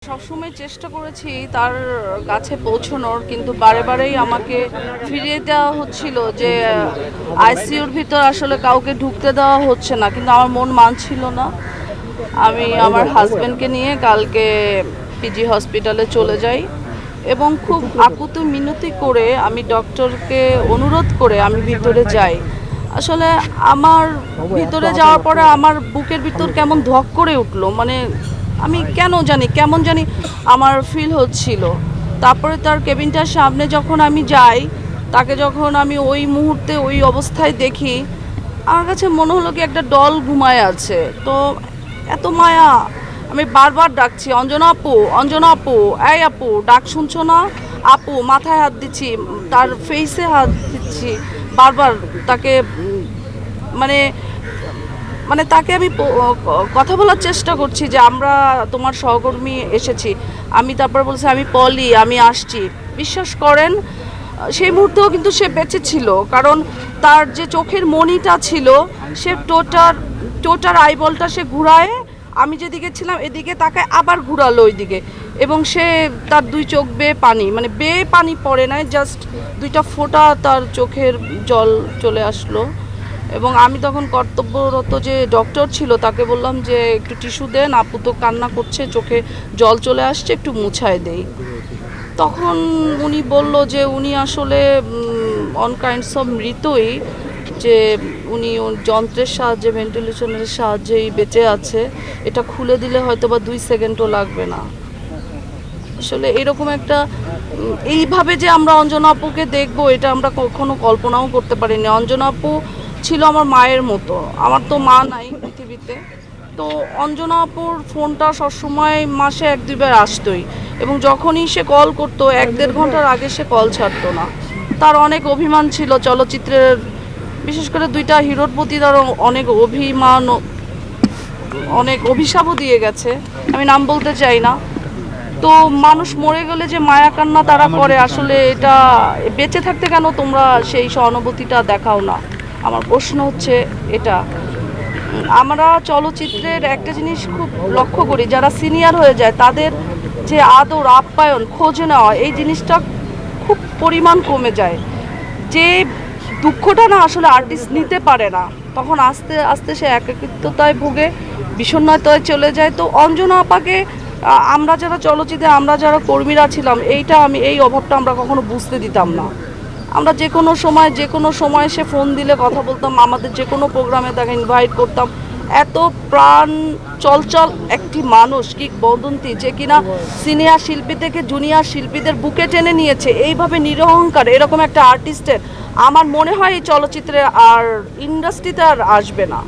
সবসময় চেষ্টা করেছি তার কাছে পৌঁছানোর, কিন্তু বারে বারেই আমাকে ফিরিয়ে দেওয়া হচ্ছিল যে আইসিইউর ভিতর আসলে কাউকে ঢুকতে দেওয়া হচ্ছে না, কিন্তু আমার মন মানছিল না। আমি আমার হাজব্যান্ডকে নিয়ে কালকে পিজি হসপিটালে চলে যাই এবং খুব আকুত মিনতি করে আমি ডক্টরকে অনুরোধ করে আমি ভিতরে যাই। আসলে আমার ভিতরে যাওয়ার পরে আমার বুকের ভিতর কেমন ধক করে উঠলো, মানে আমি কেমন জানি আমার ফিল হচ্ছিল। তারপরে তার কেবিনটার সামনে যখন আমি যাই, তাকে যখন আমি ওই মুহূর্তে ওই অবস্থায় দেখি, আমার কাছে মনে হলো কি একটা ডল ঘুমায় আছে। তো এত মায়া, আমি বারবার ডাকছি, অঞ্জনা আপু, অঞ্জনা আপু, এই আপু, ডাক শুনছো না? আপু, মাথায় হাত দিচ্ছি, তার ফেসে হাত দিচ্ছি, বারবার তাকে মানে মানে তাকে আমি কথা বলার চেষ্টা করছি যে আমরা তোমার সহকর্মী এসেছি। আমি তারপর বলছি আমি পলি, আমি আসছি। বিশ্বাস করেন সেই মুহূর্তেও কিন্তু সে বেঁচে ছিল, কারণ তার যে চোখের মণিটা ছিল, সে টোটার আইবলটা সে ঘুরায়, আমি যেদিকে ছিলাম এদিকে তাকে আবার ঘুরালো ওইদিকে, এবং সে তার দুই চোখ বেয়ে পানি, মানে বেয়ে পানি পড়ে নাই, জাস্ট দুইটা ফোঁটা তার চোখের জল চলে আসলো। এবং আমি তখন কর্তব্যরত যে ডক্টর ছিল তাকে বললাম যে একটু টিস্যু দেন, আপু তো কান্না করছে, চোখে জল চলে আসছে, একটু মুছায় দেই। তখন উনি বলল যে উনি আসলে অন কাইন্ডস অফ মৃতই, যে উনি যন্ত্রের সাহায্যে, ভেন্টিলেশনের সাহায্যেই বেঁচে আছে, এটা খুলে দিলে হয়তো বা 2 সেকেন্ডও লাগবে না। আসলে এরকম একটা এইভাবে যে আমরা অঞ্জনা আপুকে দেখবো, এটা আমরা কখনো কল্পনাও করতে পারিনি। অঞ্জনা আপু ছিল আমার মায়ের মতো, আমার তো মা নাই পৃথিবীতে। তো অঞ্জনা আপুর ফোনটা সবসময় মাসে 1-2 বার আসতোই, এবং যখনই সে কল করতো 1-1.5 ঘন্টার আগে সে কল ছাড়তো না। তার অনেক অভিমান ছিল চলচ্চিত্রের, বিশেষ করে 2টা হিরোর প্রতি তার অনেক অভিমান, অনেক অভিশাপও দিয়ে গেছে, আমি নাম বলতে চাই না। তো মানুষ মরে গেলে যে মায়া কান্না তারা করে, আসলে এটা বেঁচে থাকতে কেন তোমরা সেই সহানুভূতিটা দেখাও না? আমার প্রশ্ন হচ্ছে এটা। আমরা চলচ্চিত্রের একটা জিনিস খুব লক্ষ্য করি, যারা সিনিয়র হয়ে যায় তাদের যে আদর আপ্যায়ন খোঁজ নেওয়া, এই জিনিসটা খুব পরিমাণ কমে যায়। যে দুঃখটা না আসলে আর্টিস্ট নিতে পারে না, তখন আস্তে আস্তে সে একাকিত্বতায় ভুগে, বিষণ্ণতায় চলে যায়। তো অঞ্জনা আপাকে আমরা যারা চলচ্চিত্রে, আমরা যারা কর্মীরা ছিলাম, এই অভাবটা আমরা কখনো বুঝতে দিতাম না। আমরা যে কোনো সময় সে ফোন দিলে কথা বলতাম, আমাদের যে কোনো প্রোগ্রামে তাকে ইনভাইট করতাম। এত প্রাণ চলচল একটি মানুষ, কি বদন্তি, যে কিনা সিনিয়র শিল্পী থেকে জুনিয়র শিল্পীদের বুকে টেনে নিয়েছে, এইভাবে নিরহংকার এরকম একটা আর্টিস্টের আমার মনে হয় এই চলচ্চিত্রে আর ইন্ডাস্ট্রিতে আর আসবে না।